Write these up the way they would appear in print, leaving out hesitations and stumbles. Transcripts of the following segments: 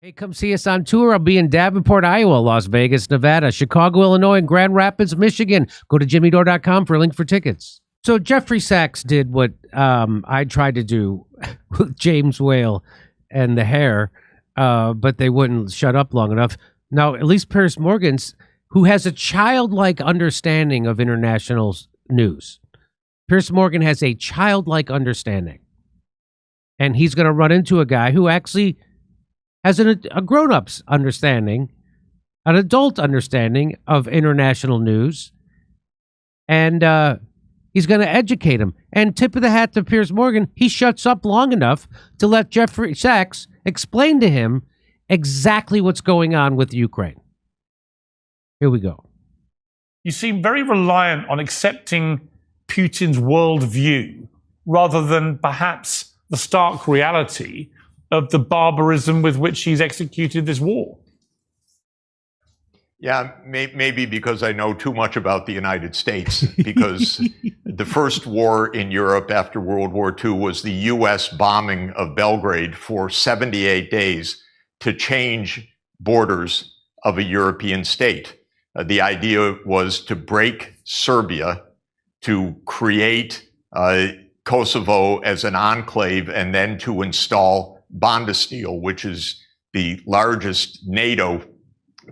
Hey, come see us on tour. I'll be in Davenport, Iowa, Las Vegas, Nevada, Chicago, Illinois, and Grand Rapids, Michigan. Go to jimmydore.com for a link for tickets. So Jeffrey Sachs did what I tried to do with James Whale and the hair, but they wouldn't shut up long enough. Now, at least Piers Morgan's, who has a childlike understanding of international news. Piers Morgan has a childlike understanding. And he's going to run into a guy who actually has a grown-up's understanding, an adult understanding of international news, and he's going to educate him. And tip of the hat to Piers Morgan, he shuts up long enough to let Jeffrey Sachs explain to him exactly what's going on with Ukraine. Here we go. You seem very reliant on accepting Putin's worldview rather than perhaps the stark reality of the barbarism with which he's executed this war. Yeah, maybe because I know too much about the United States, because the first war in Europe after World War II was the U.S. bombing of Belgrade for 78 days to change borders of a European state. The idea was to break Serbia, to create Kosovo as an enclave, and then to install Bondesteel, which is the largest NATO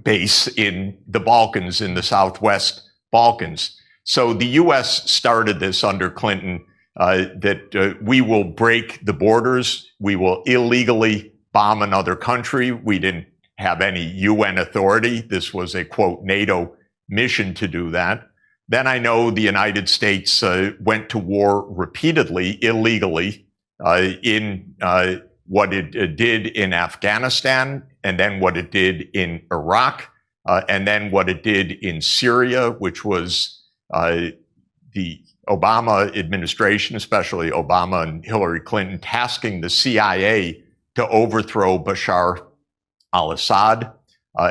base in the Balkans, in the Southwest Balkans. So the U.S. started this under Clinton, that we will break the borders. We will illegally bomb another country. We didn't have any UN authority. This was a, quote, NATO mission to do that. Then I know the United States went to war repeatedly, illegally, in what it did in Afghanistan, and then what it did in Iraq, and then what it did in Syria, which was the Obama administration, especially Obama and Hillary Clinton, tasking the CIA to overthrow Bashar al-Assad,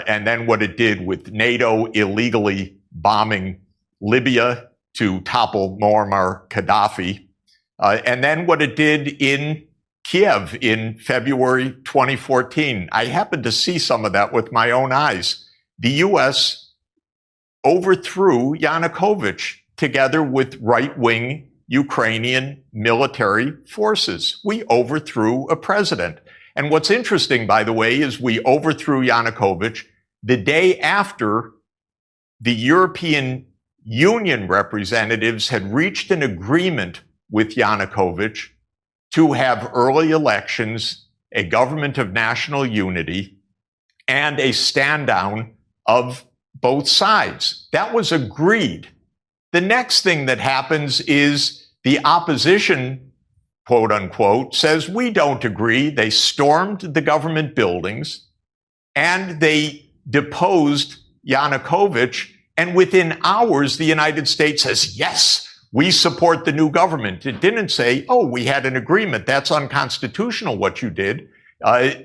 and then what it did with NATO illegally bombing Libya to topple Muammar Gaddafi, and then what it did in Kiev in February 2014. I happened to see some of that with my own eyes. The U.S. overthrew Yanukovych together with right-wing Ukrainian military forces. We overthrew a president. And what's interesting, by the way, is we overthrew Yanukovych the day after the European Union representatives had reached an agreement with Yanukovych to have early elections, a government of national unity, and a stand down of both sides. That was agreed. The next thing that happens is the opposition, quote unquote, says we don't agree. They stormed the government buildings and they deposed Yanukovych. And within hours, the United States says, yes, we support the new government. It didn't say, oh, we had an agreement. That's unconstitutional what you did.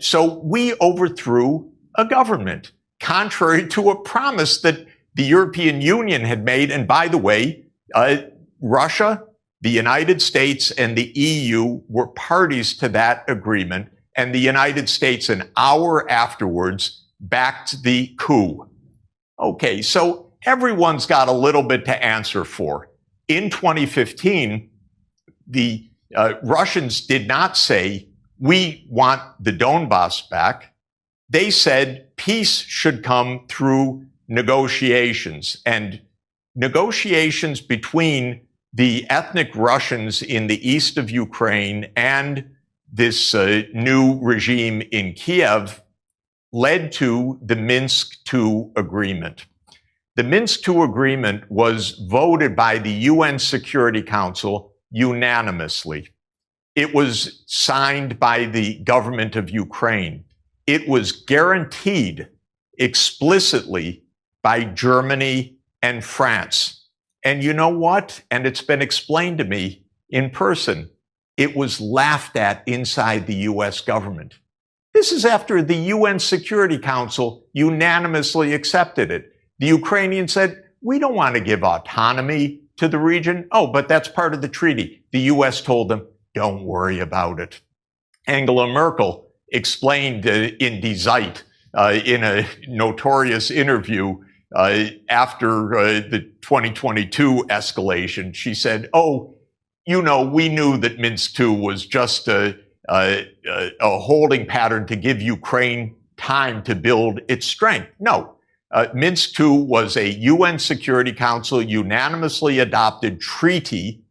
So we overthrew a government, contrary to a promise that the European Union had made. And by the way, Russia, the United States, and the EU were parties to that agreement. And the United States, an hour afterwards, backed the coup. Okay, so everyone's got a little bit to answer for. In 2015, the Russians did not say, we want the Donbass back. They said peace should come through negotiations, and negotiations between the ethnic Russians in the east of Ukraine and this new regime in Kiev led to the Minsk II agreement. The Minsk II agreement was voted by the UN Security Council unanimously. It was signed by the government of Ukraine. It was guaranteed explicitly by Germany and France. And you know what? And it's been explained to me in person. It was laughed at inside the US government. This is after the UN Security Council unanimously accepted it. The Ukrainians said, we don't want to give autonomy to the region. Oh, but that's part of the treaty. The US told them, don't worry about it. Angela Merkel explained in Die Zeit in a notorious interview after the 2022 escalation. She said, "Oh, you know, we knew that Minsk II was just a holding pattern to give Ukraine time to build its strength." No. Minsk II was a UN Security Council unanimously adopted treaty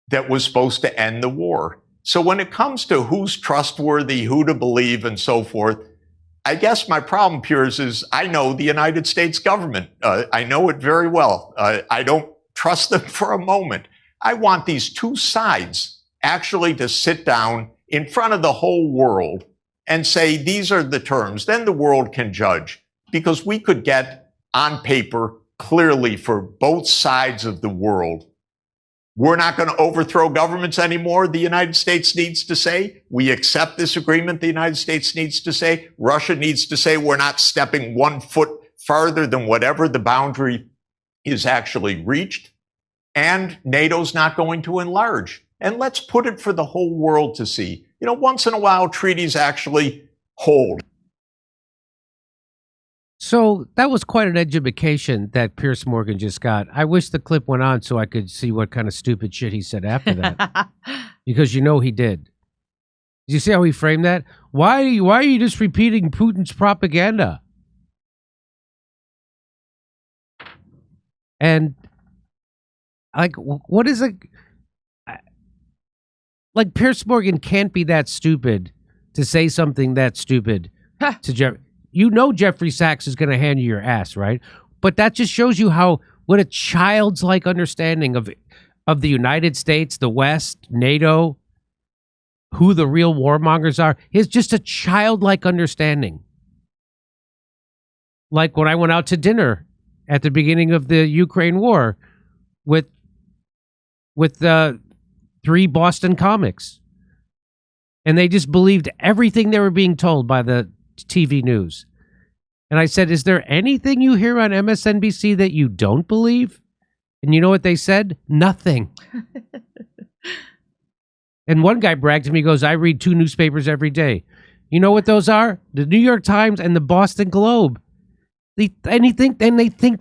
that was supposed to end the war. So when it comes to who's trustworthy, who to believe, and so forth, I guess my problem, Piers, is I know the United States government. I know it very well. I don't trust them for a moment. I want these two sides actually to sit down in front of the whole world and say, these are the terms. Then the world can judge, because we could get on paper clearly for both sides of the world, we're not going to overthrow governments anymore, the United States needs to say. We accept this agreement, the United States needs to say. Russia needs to say we're not stepping 1 foot farther than whatever the boundary is actually reached. And NATO's not going to enlarge. And let's put it for the whole world to see. You know, once in a while, treaties actually hold. So that was quite an education that Piers Morgan just got. I wish the clip went on so I could see what kind of stupid shit he said after that. Because you know he did. Did you see how he framed that? Why are you just repeating Putin's propaganda? And like, what is it? Like, Piers Morgan can't be that stupid to say something that stupid to Jeff. You know Jeffrey Sachs is going to hand you your ass, right? But that just shows you what a child's like understanding of the United States, the West, NATO, who the real warmongers are. Is just a childlike understanding. Like when I went out to dinner at the beginning of the Ukraine war with the 3 Boston comics, and they just believed everything they were being told by the TV news. And I said, is there anything you hear on MSNBC that you don't believe? And you know what they said? Nothing. And one guy bragged to me, he goes, I read 2 newspapers every day. You know what those are? The New York Times and the Boston Globe. They think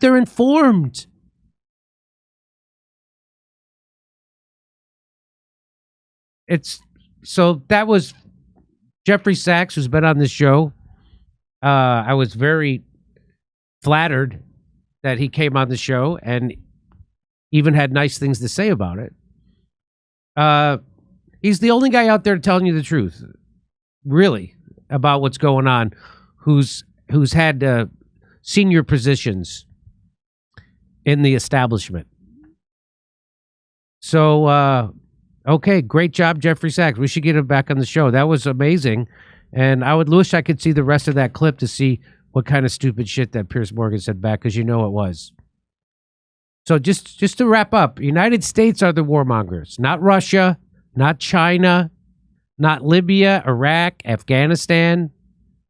they're informed. So that was Jeffrey Sachs, who's been on this show. I was very flattered that he came on the show and even had nice things to say about it. He's the only guy out there telling you the truth, really, about what's going on, who's had senior positions in the establishment. So, okay, great job, Jeffrey Sachs. We should get him back on the show. That was amazing. And I would wish I could see the rest of that clip to see what kind of stupid shit that Piers Morgan said back, because you know it was. So just to wrap up, United States are the warmongers, not Russia, not China, not Libya, Iraq, Afghanistan,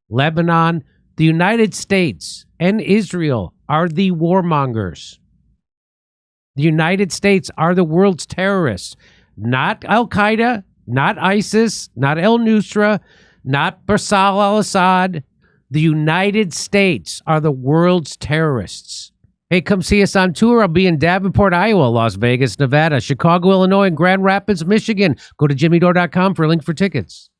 Lebanon. The United States and Israel are the warmongers. The United States are the world's terrorists, not Al-Qaeda, not ISIS, not al-Nusra, not Bashar al-Assad. The United States are the world's terrorists. Hey, come see us on tour. I'll be in Davenport, Iowa, Las Vegas, Nevada, Chicago, Illinois, and Grand Rapids, Michigan. Go to jimmydore.com for a link for tickets.